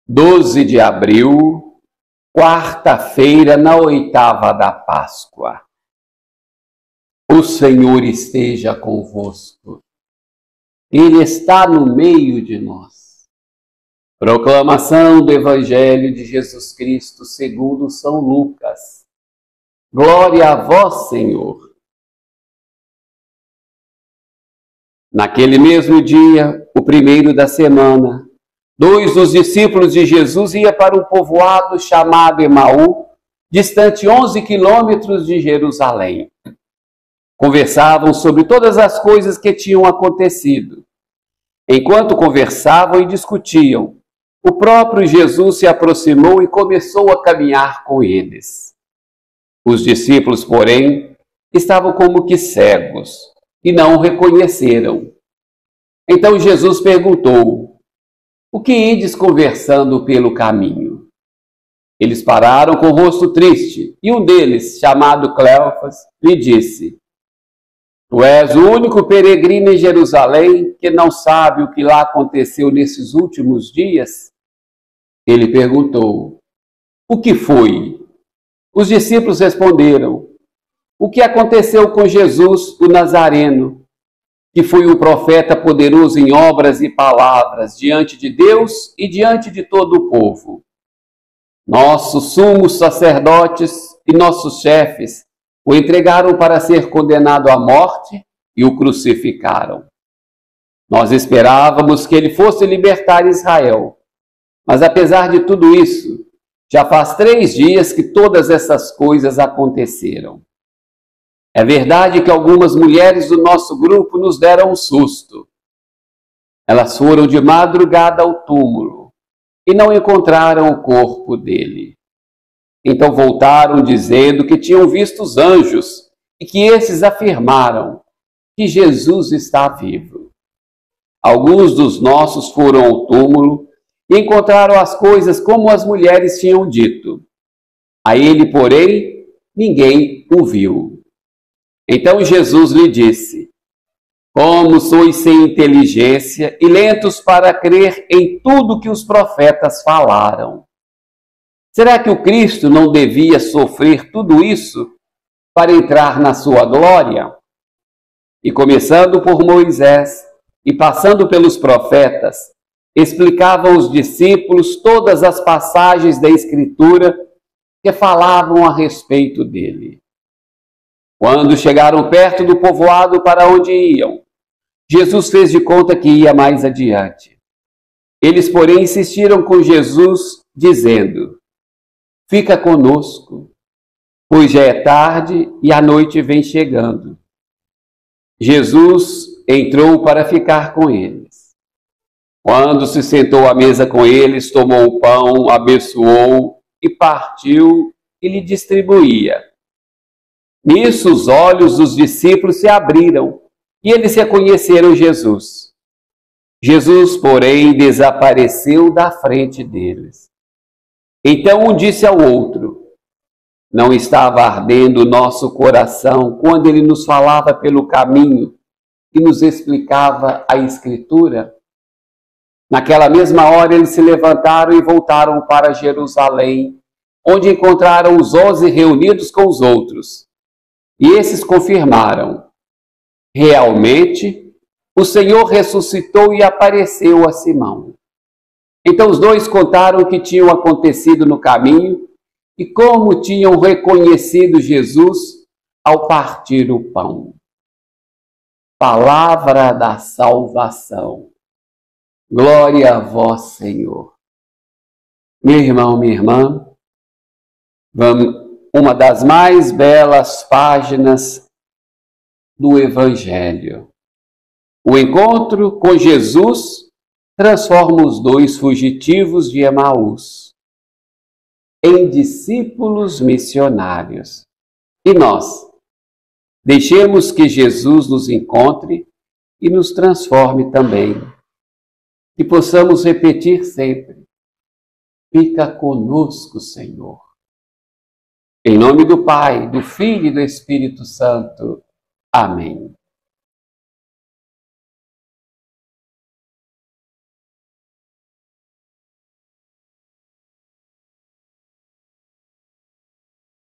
12 de abril, quarta-feira, na oitava da Páscoa. O Senhor esteja convosco. Ele está no meio de nós. Proclamação do Evangelho de Jesus Cristo segundo São Lucas. Glória a vós, Senhor. Naquele mesmo dia, o primeiro da semana, 2 dos discípulos de Jesus iam para um povoado chamado Emaú, distante 11 quilômetros de Jerusalém. Conversavam sobre todas as coisas que tinham acontecido. Enquanto conversavam e discutiam, o próprio Jesus se aproximou e começou a caminhar com eles. Os discípulos, porém, estavam como que cegos e não o reconheceram. Então Jesus perguntou: o que ides conversando pelo caminho? Eles pararam com o rosto triste, e um deles, chamado Cleofas, lhe disse: tu és o único peregrino em Jerusalém que não sabe o que lá aconteceu nesses últimos dias? Ele perguntou: o que foi? Os discípulos responderam: o que aconteceu com Jesus, o Nazareno, que foi um profeta poderoso em obras e palavras diante de Deus e diante de todo o povo. Nossos sumos sacerdotes e nossos chefes o entregaram para ser condenado à morte e o crucificaram. Nós esperávamos que ele fosse libertar Israel, mas apesar de tudo isso, já faz 3 dias que todas essas coisas aconteceram. É verdade que algumas mulheres do nosso grupo nos deram um susto. Elas foram de madrugada ao túmulo e não encontraram o corpo dele. Então voltaram dizendo que tinham visto os anjos e que esses afirmaram que Jesus está vivo. Alguns dos nossos foram ao túmulo e encontraram as coisas como as mulheres tinham dito. A ele, porém, ninguém o viu. Então Jesus lhe disse: como sois sem inteligência e lentos para crer em tudo que os profetas falaram. Será que o Cristo não devia sofrer tudo isso para entrar na sua glória? E começando por Moisés e passando pelos profetas, explicavam aos discípulos todas as passagens da Escritura que falavam a respeito dele. Quando chegaram perto do povoado para onde iam, Jesus fez de conta que ia mais adiante. Eles, porém, insistiram com Jesus, dizendo: fica conosco, pois já é tarde e a noite vem chegando. Jesus entrou para ficar com eles. Quando se sentou à mesa com eles, tomou o pão, abençoou e partiu e lhe distribuía. Nisso os olhos dos discípulos se abriram e eles reconheceram Jesus. Jesus, porém, desapareceu da frente deles. Então um disse ao outro: não estava ardendo o nosso coração quando ele nos falava pelo caminho e nos explicava a Escritura? Naquela mesma hora eles se levantaram e voltaram para Jerusalém, onde encontraram os 11 reunidos com os outros. E esses confirmaram: realmente, o Senhor ressuscitou e apareceu a Simão. Então os dois contaram o que tinha acontecido no caminho e como tinham reconhecido Jesus ao partir o pão. Palavra da salvação. Glória a vós, Senhor. Meu irmão, minha irmã, uma das mais belas páginas do Evangelho. O encontro com Jesus transforma os 2 fugitivos de Emaús em discípulos missionários. E nós, deixemos que Jesus nos encontre e nos transforme também. E possamos repetir sempre: fica conosco, Senhor. Em nome do Pai, do Filho e do Espírito Santo. Amém.